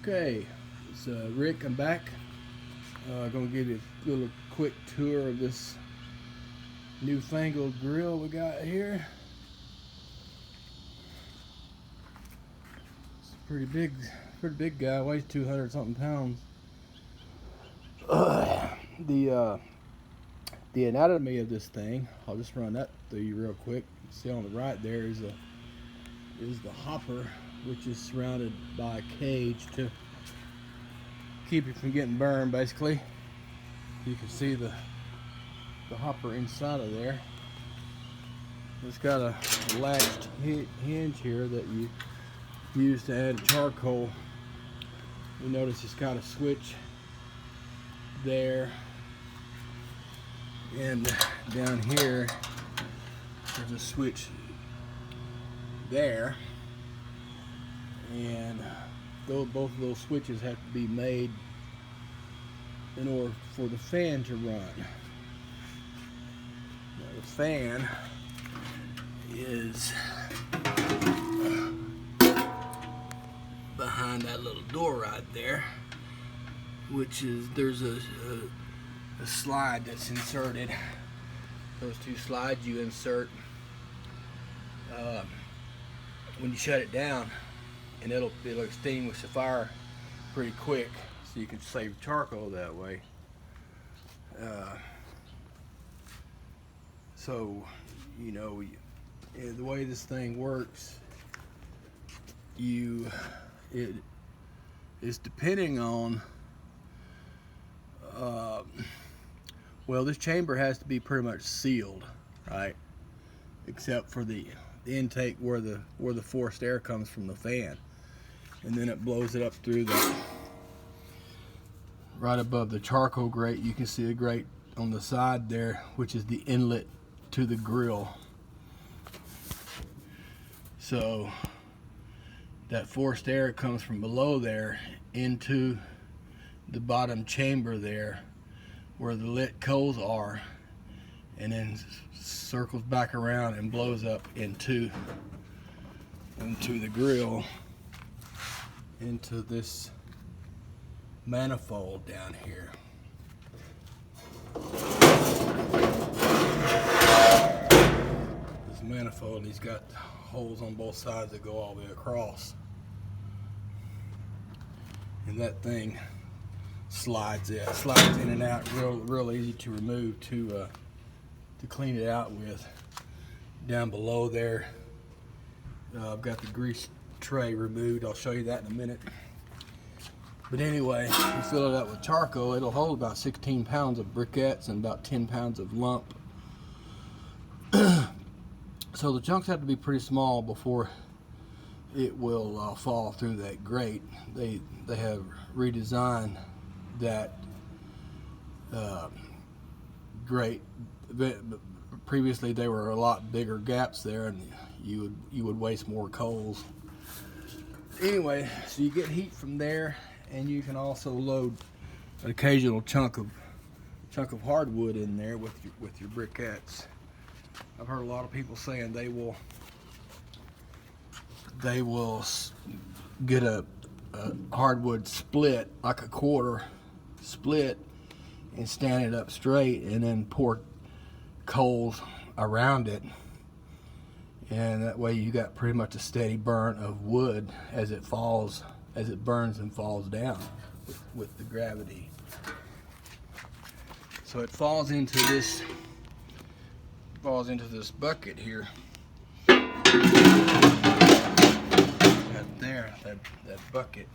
Okay, it's Rick. I'm back. Gonna give you a little quick tour of this newfangled grill we got here. It's a pretty big guy. Weighs 200 something pounds. The anatomy of this thing, I'll just run that through you real quick. See on the right there is the hopper, which is surrounded by a cage to keep it from getting burned. Basically, you can see the hopper inside of there. It's got a latched hinge here that you use to add charcoal. You notice it's got a switch there, and down here there's a switch there, and both of those switches have to be made in order for the fan to run. Now, the fan is behind that little door right there, which is there's a slide that's inserted. Those two slides you insert when you shut it down, and it'll extinguish the fire pretty quick, so you can save charcoal that way. So you know, the way this thing works, it is depending on well, this chamber has to be pretty much sealed, right, except for the intake where the forced air comes from the fan, and then it blows it up through the right above the charcoal grate. You can see a grate on the side there, which is the inlet to the grill. So that forced air comes from below there into the bottom chamber there where the lit coals are, and then circles back around and blows up into the grill, into this manifold down here. This manifold, he's got holes on both sides that go all the way across, and that thing slides in and out real easy to remove, to clean it out with. Down below there, I've got the grease tray removed. I'll show you that in a minute. But anyway, you fill it up with charcoal. It'll hold about 16 pounds of briquettes and about 10 pounds of lump. So the chunks have to be pretty small before it will fall through that grate. They have redesigned that grate. Previously they were a lot bigger gaps there, and you would waste more coals. Anyway, so you get heat from there, and you can also load an occasional chunk of hardwood in there with your briquettes. I've heard a lot of people saying they will get a hardwood split, like a quarter split, and stand it up straight, and then pour coals around it, and that way you got pretty much a steady burn of wood as it burns and falls down with the gravity. So it falls into this bucket here. There, that bucket,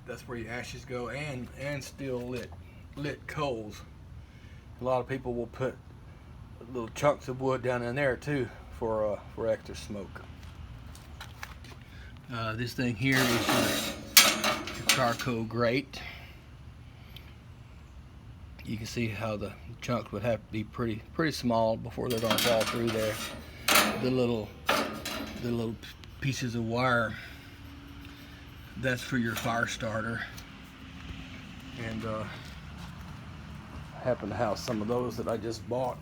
that's where your ashes go, and still lit coals. A lot of people will put little chunks of wood down in there too for extra smoke. This thing here is your charcoal grate. You can see how the chunks would have to be pretty small before they're going to fall through there. The little pieces of wire, that's for your fire starter, and I happen to have some of those that I just bought.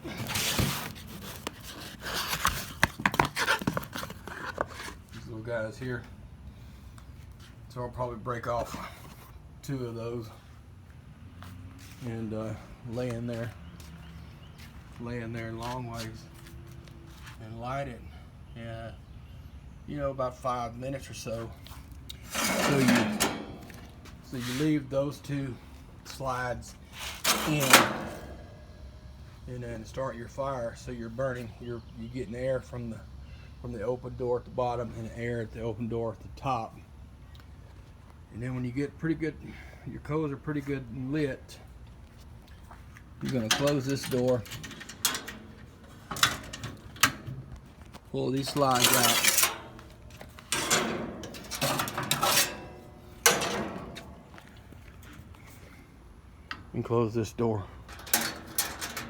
These little guys here, So I'll probably break off 2 of those and lay in there long ways and light it. Yeah, you know, about 5 minutes or so. So you leave those 2 slides in, and then start your fire. So you're burning, you're getting air from the open door at the bottom and air at the open door at the top. And then when you get pretty good, your coals are pretty good lit, you're going to close this door, pull these slides out, and close this door,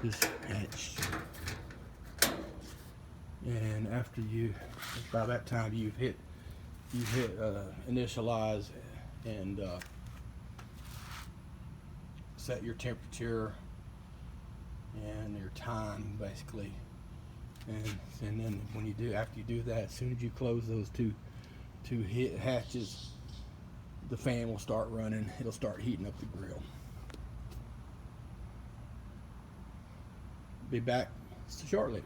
this hatch. And after by that time you've hit initialize and set your temperature and your time basically, and then when you do, after you do that, as soon as you close those two hatches, the fan will start running. It'll start heating up the grill. Be back shortly.